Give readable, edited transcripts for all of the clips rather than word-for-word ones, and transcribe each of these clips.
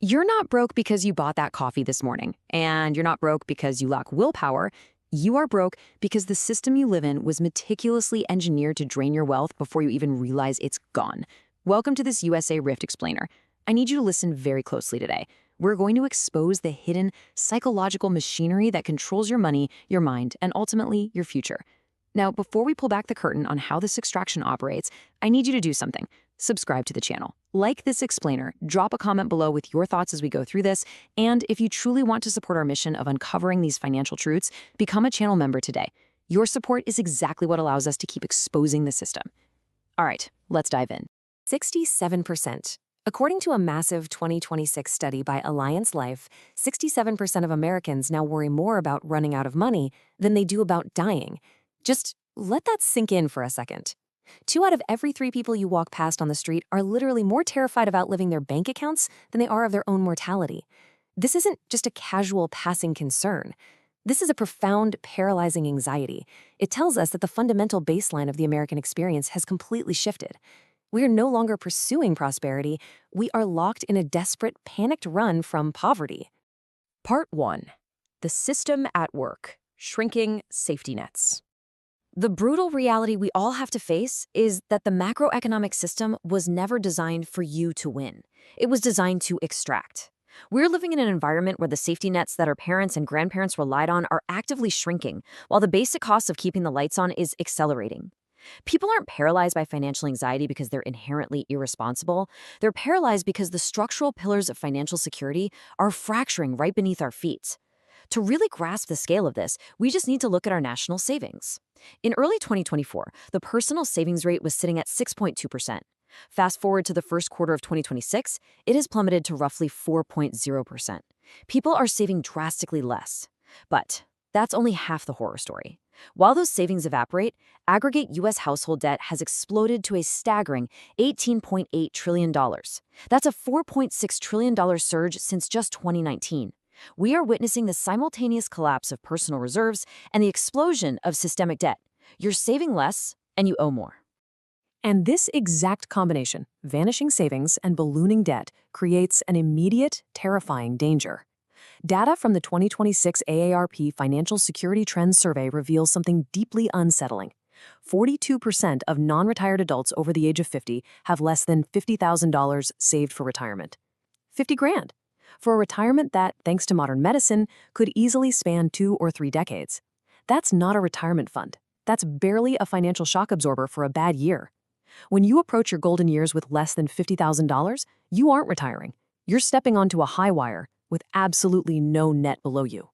You're not broke because you bought that coffee this morning, and you're not broke because you lack willpower. You are broke because the system you live in was meticulously engineered to drain your wealth before you even realize it's gone. Welcome to this USA Rift Explainer. I need you to listen very closely today. We're going to expose the hidden psychological machinery that controls your money, your mind, and ultimately your future. Now, before we pull back the curtain on how this extraction operates, I need you to do something. Subscribe to the channel. Like this explainer, drop a comment below with your thoughts as we go through this, and if you truly want to support our mission of uncovering these financial truths, become a channel member today. Your support is exactly what allows us to keep exposing the system. All right, let's dive in. 67%. According to a massive 2026 study by Alliance Life, 67% of Americans now worry more about running out of money than they do about dying. Just let that sink in for a second. 2 out of every 3 people you walk past on the street are literally more terrified of outliving their bank accounts than they are of their own mortality. This isn't just a casual passing concern. This is a profound, paralyzing anxiety. It tells us that the fundamental baseline of the American experience has completely shifted. We are no longer pursuing prosperity. We are locked in a desperate, panicked run from poverty. Part 1. The system at work. Shrinking safety nets. The brutal reality we all have to face is that the macroeconomic system was never designed for you to win. It was designed to extract. We're living in an environment where the safety nets that our parents and grandparents relied on are actively shrinking, while the basic cost of keeping the lights on is accelerating. People aren't paralyzed by financial anxiety because they're inherently irresponsible. They're paralyzed because the structural pillars of financial security are fracturing right beneath our feet. To really grasp the scale of this, we just need to look at our national savings. In early 2024, the personal savings rate was sitting at 6.2%. Fast forward to the first quarter of 2026, it has plummeted to roughly 4.0%. People are saving drastically less. But that's only half the horror story. While those savings evaporate, aggregate U.S. household debt has exploded to a staggering $18.8 trillion. That's a $4.6 trillion surge since just 2019. We are witnessing the simultaneous collapse of personal reserves and the explosion of systemic debt. You're saving less, and you owe more. And this exact combination, vanishing savings and ballooning debt, creates an immediate, terrifying danger. Data from the 2026 AARP Financial Security Trends Survey reveals something deeply unsettling. 42% of non-retired adults over the age of 50 have less than $50,000 saved for retirement. 50 grand. For a retirement that, thanks to modern medicine, could easily span 2 or 3 decades. That's not a retirement fund. That's barely a financial shock absorber for a bad year. When you approach your golden years with less than $50,000, you aren't retiring. You're stepping onto a high wire with absolutely no net below you.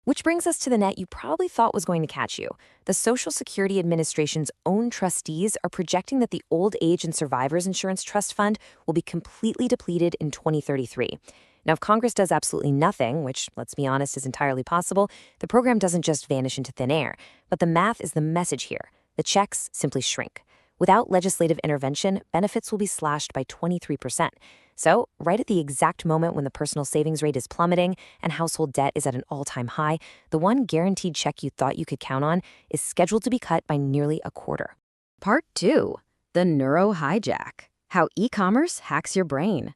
Which brings us to the net you probably thought was going to catch you. The Social Security Administration's own trustees are projecting that the Old Age and Survivors Insurance Trust Fund will be completely depleted in 2033. Now, if Congress does absolutely nothing, which, let's be honest, is entirely possible, the program doesn't just vanish into thin air. But the math is the message here. The checks simply shrink. Without legislative intervention, benefits will be slashed by 23%. So, right at the exact moment when the personal savings rate is plummeting and household debt is at an all-time high, the one guaranteed check you thought you could count on is scheduled to be cut by nearly a quarter. Part 2. The neuro hijack. How e-commerce hacks your brain.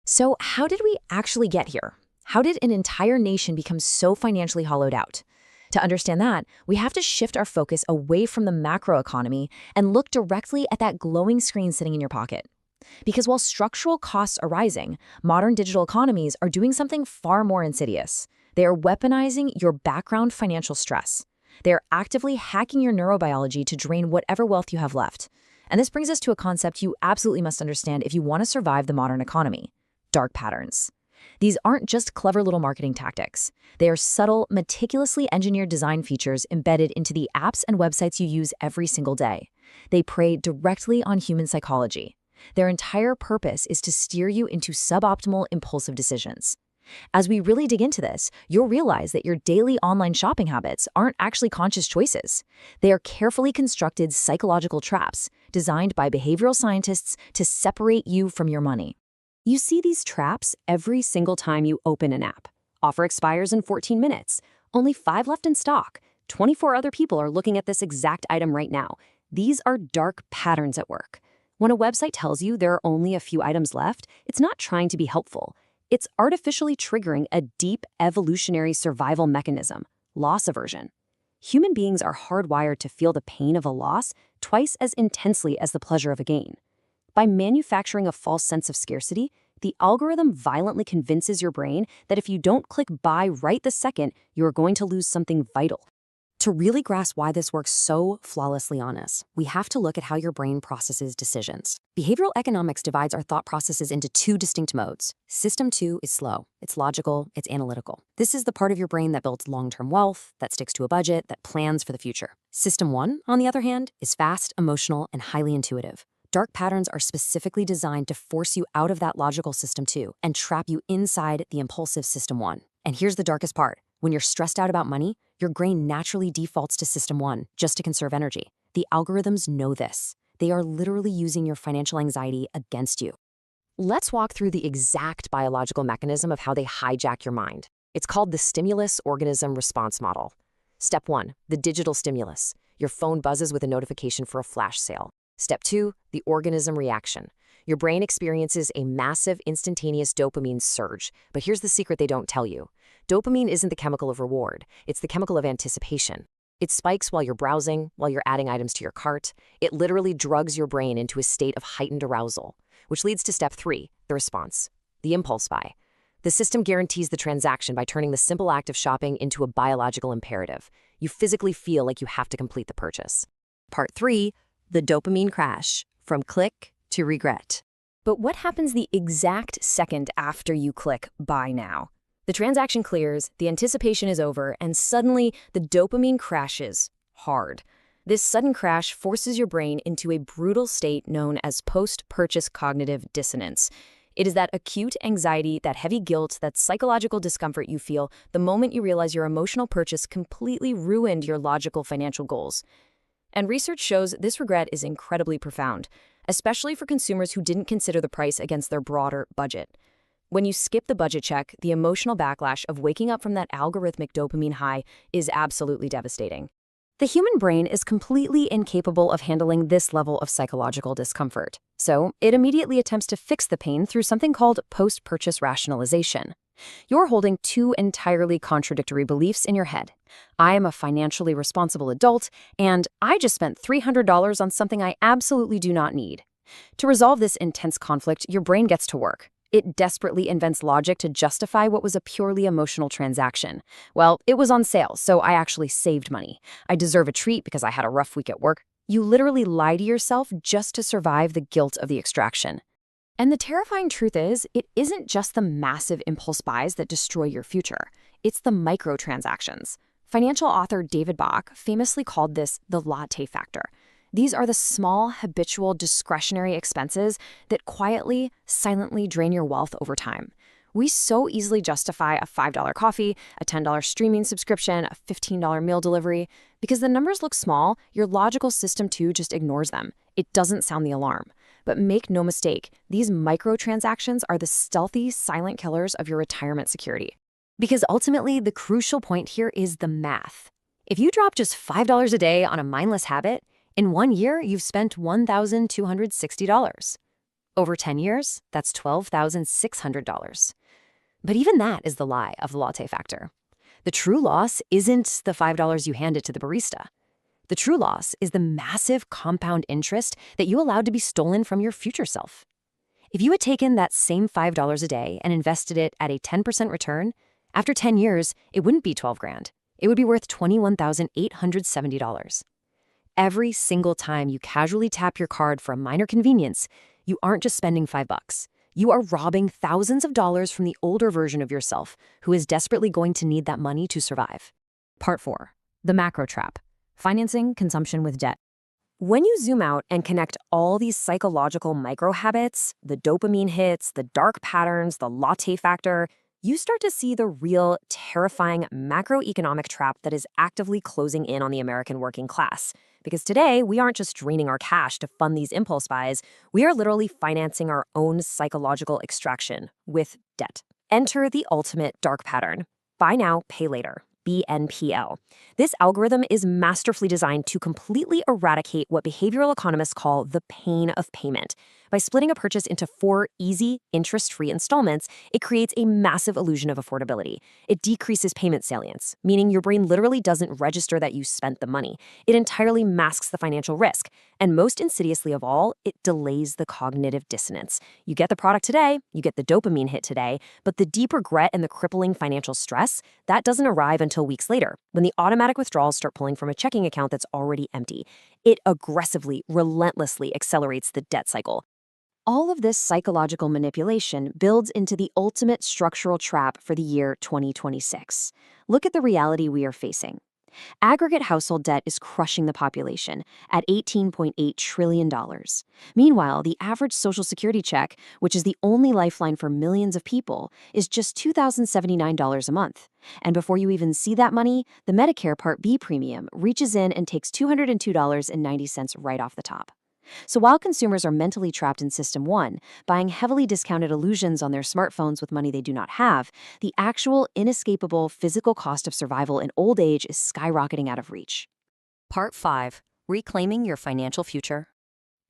So how did we actually get here? How did an entire nation become so financially hollowed out? To understand that, we have to shift our focus away from the macroeconomy and look directly at that glowing screen sitting in your pocket. Because while structural costs are rising, modern digital economies are doing something far more insidious. They are weaponizing your background financial stress. They are actively hacking your neurobiology to drain whatever wealth you have left. And this brings us to a concept you absolutely must understand if you want to survive the modern economy. Dark patterns. These aren't just clever little marketing tactics. They are subtle, meticulously engineered design features embedded into the apps and websites you use every single day. They prey directly on human psychology. Their entire purpose is to steer you into suboptimal, impulsive decisions. As we really dig into this, you'll realize that your daily online shopping habits aren't actually conscious choices. They are carefully constructed psychological traps designed by behavioral scientists to separate you from your money. You see these traps every single time you open an app. Offer expires in 14 minutes. Only 5 left in stock. 24 other people are looking at this exact item right now. These are dark patterns at work. When a website tells you there are only a few items left, it's not trying to be helpful. It's artificially triggering a deep evolutionary survival mechanism, loss aversion. Human beings are hardwired to feel the pain of a loss twice as intensely as the pleasure of a gain. By manufacturing a false sense of scarcity, the algorithm violently convinces your brain that if you don't click buy right this second, you are going to lose something vital. To really grasp why this works so flawlessly on us, we have to look at how your brain processes decisions. Behavioral economics divides our thought processes into two distinct modes. System 2 is slow. It's logical, it's analytical. This is the part of your brain that builds long-term wealth, that sticks to a budget, that plans for the future. System 1, on the other hand, is fast, emotional, and highly intuitive. Dark patterns are specifically designed to force you out of that logical System 2 and trap you inside the impulsive System 1. And here's the darkest part. When you're stressed out about money, your brain naturally defaults to System 1 just to conserve energy. The algorithms know this. They are literally using your financial anxiety against you. Let's walk through the exact biological mechanism of how they hijack your mind. It's called the stimulus-organism response model. Step 1, the digital stimulus. Your phone buzzes with a notification for a flash sale. Step 2, the organism reaction. Your brain experiences a massive instantaneous dopamine surge. But here's the secret they don't tell you. Dopamine isn't the chemical of reward. It's the chemical of anticipation. It spikes while you're browsing, while you're adding items to your cart. It literally drugs your brain into a state of heightened arousal, which leads to step 3, the response, the impulse buy. The system guarantees the transaction by turning the simple act of shopping into a biological imperative. You physically feel like you have to complete the purchase. Part 3, the dopamine crash, from click to regret. But what happens the exact second after you click buy now? The transaction clears, the anticipation is over, and suddenly the dopamine crashes hard. This sudden crash forces your brain into a brutal state known as post-purchase cognitive dissonance. It is that acute anxiety, that heavy guilt, that psychological discomfort you feel the moment you realize your emotional purchase completely ruined your logical financial goals. And research shows this regret is incredibly profound, especially for consumers who didn't consider the price against their broader budget. When you skip the budget check, the emotional backlash of waking up from that algorithmic dopamine high is absolutely devastating. The human brain is completely incapable of handling this level of psychological discomfort, so it immediately attempts to fix the pain through something called post-purchase rationalization. You're holding two entirely contradictory beliefs in your head. I am a financially responsible adult, and I just spent $300 on something I absolutely do not need. To resolve this intense conflict, your brain gets to work. It desperately invents logic to justify what was a purely emotional transaction. Well, it was on sale, so I actually saved money. I deserve a treat because I had a rough week at work. You literally lie to yourself just to survive the guilt of the extraction. And the terrifying truth is, it isn't just the massive impulse buys that destroy your future. It's the microtransactions. Financial author David Bach famously called this the latte factor. These are the small, habitual, discretionary expenses that quietly, silently drain your wealth over time. We so easily justify a $5 coffee, a $10 streaming subscription, a $15 meal delivery. Because the numbers look small, your logical System 2 just ignores them. It doesn't sound the alarm. But make no mistake, these microtransactions are the stealthy, silent killers of your retirement security. Because ultimately, the crucial point here is the math. If you drop just $5 a day on a mindless habit, in 1 year, you've spent $1,260. Over 10 years, that's $12,600. But even that is the lie of the latte factor. The true loss isn't the $5 you handed to the barista. The true loss is the massive compound interest that you allowed to be stolen from your future self. If you had taken that same $5 a day and invested it at a 10% return, after 10 years, it wouldn't be $12,000. It would be worth $21,870. Every single time you casually tap your card for a minor convenience, you aren't just spending $5. You are robbing thousands of dollars from the older version of yourself who is desperately going to need that money to survive. Part 4. The macro trap. Financing consumption with debt. When you zoom out and connect all these psychological micro habits, the dopamine hits, the dark patterns, the latte factor, you start to see the real, terrifying macroeconomic trap that is actively closing in on the American working class. Because today, we aren't just draining our cash to fund these impulse buys, we are literally financing our own psychological extraction with debt. Enter the ultimate dark pattern. Buy now, pay later. BNPL. This algorithm is masterfully designed to completely eradicate what behavioral economists call the pain of payment. By splitting a purchase into 4 easy, interest-free installments, it creates a massive illusion of affordability. It decreases payment salience, meaning your brain literally doesn't register that you spent the money. It entirely masks the financial risk. And most insidiously of all, it delays the cognitive dissonance. You get the product today, you get the dopamine hit today, but the deep regret and the crippling financial stress, that doesn't arrive until weeks later, when the automatic withdrawals start pulling from a checking account that's already empty. It aggressively, relentlessly accelerates the debt cycle. All of this psychological manipulation builds into the ultimate structural trap for the year 2026. Look at the reality we are facing. Aggregate household debt is crushing the population at $18.8 trillion. Meanwhile, the average Social Security check, which is the only lifeline for millions of people, is just $2,079 a month. And before you even see that money, the Medicare Part B premium reaches in and takes $202.90 right off the top. So while consumers are mentally trapped in System 1, buying heavily discounted illusions on their smartphones with money they do not have, the actual, inescapable physical cost of survival in old age is skyrocketing out of reach. Part 5. Reclaiming your financial future.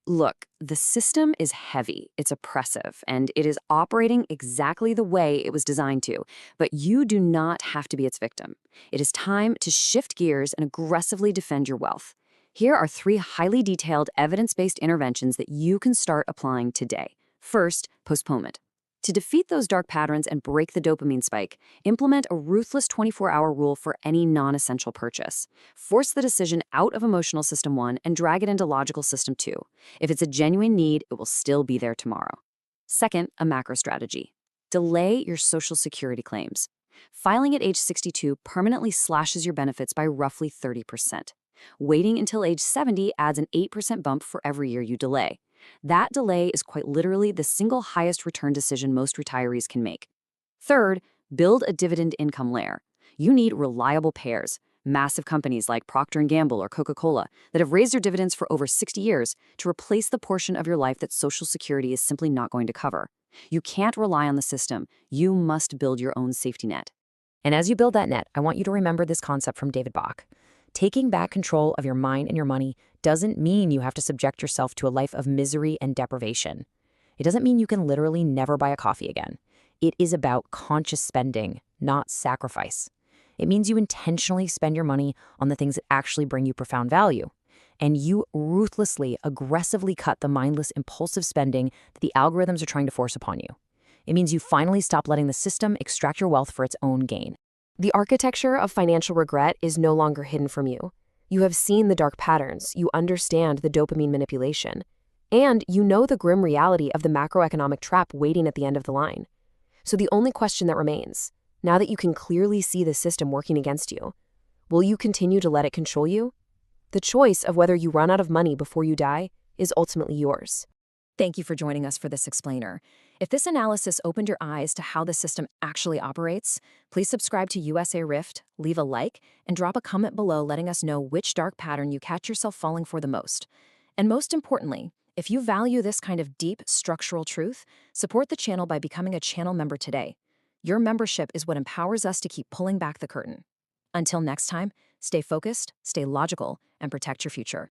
Look, the system is heavy, it's oppressive, and it is operating exactly the way it was designed to, but you do not have to be its victim. It is time to shift gears and aggressively defend your wealth. Here are 3 highly detailed, evidence-based interventions that you can start applying today. First, postponement. To defeat those dark patterns and break the dopamine spike, implement a ruthless 24-hour rule for any non-essential purchase. Force the decision out of emotional System 1 and drag it into logical System 2. If it's a genuine need, it will still be there tomorrow. Second, a macro strategy. Delay your Social Security claims. Filing at age 62 permanently slashes your benefits by roughly 30%. Waiting until age 70 adds an 8% bump for every year you delay. That delay is quite literally the single highest return decision most retirees can make. Third, build a dividend income layer. You need reliable payers, massive companies like Procter & Gamble or Coca-Cola that have raised their dividends for over 60 years to replace the portion of your life that Social Security is simply not going to cover. You can't rely on the system. You must build your own safety net. And as you build that net, I want you to remember this concept from David Bach. Taking back control of your mind and your money doesn't mean you have to subject yourself to a life of misery and deprivation. It doesn't mean you can literally never buy a coffee again. It is about conscious spending, not sacrifice. It means you intentionally spend your money on the things that actually bring you profound value. And you ruthlessly, aggressively cut the mindless, impulsive spending that the algorithms are trying to force upon you. It means you finally stop letting the system extract your wealth for its own gain. The architecture of financial regret is no longer hidden from you. You have seen the dark patterns, you understand the dopamine manipulation, and you know the grim reality of the macroeconomic trap waiting at the end of the line. So the only question that remains, now that you can clearly see the system working against you, will you continue to let it control you? The choice of whether you run out of money before you die is ultimately yours. Thank you for joining us for this explainer. If this analysis opened your eyes to how the system actually operates, please subscribe to USA Rift, leave a like, and drop a comment below letting us know which dark pattern you catch yourself falling for the most. And most importantly, if you value this kind of deep structural truth, support the channel by becoming a channel member today. Your membership is what empowers us to keep pulling back the curtain. Until next time, stay focused, stay logical, and protect your future.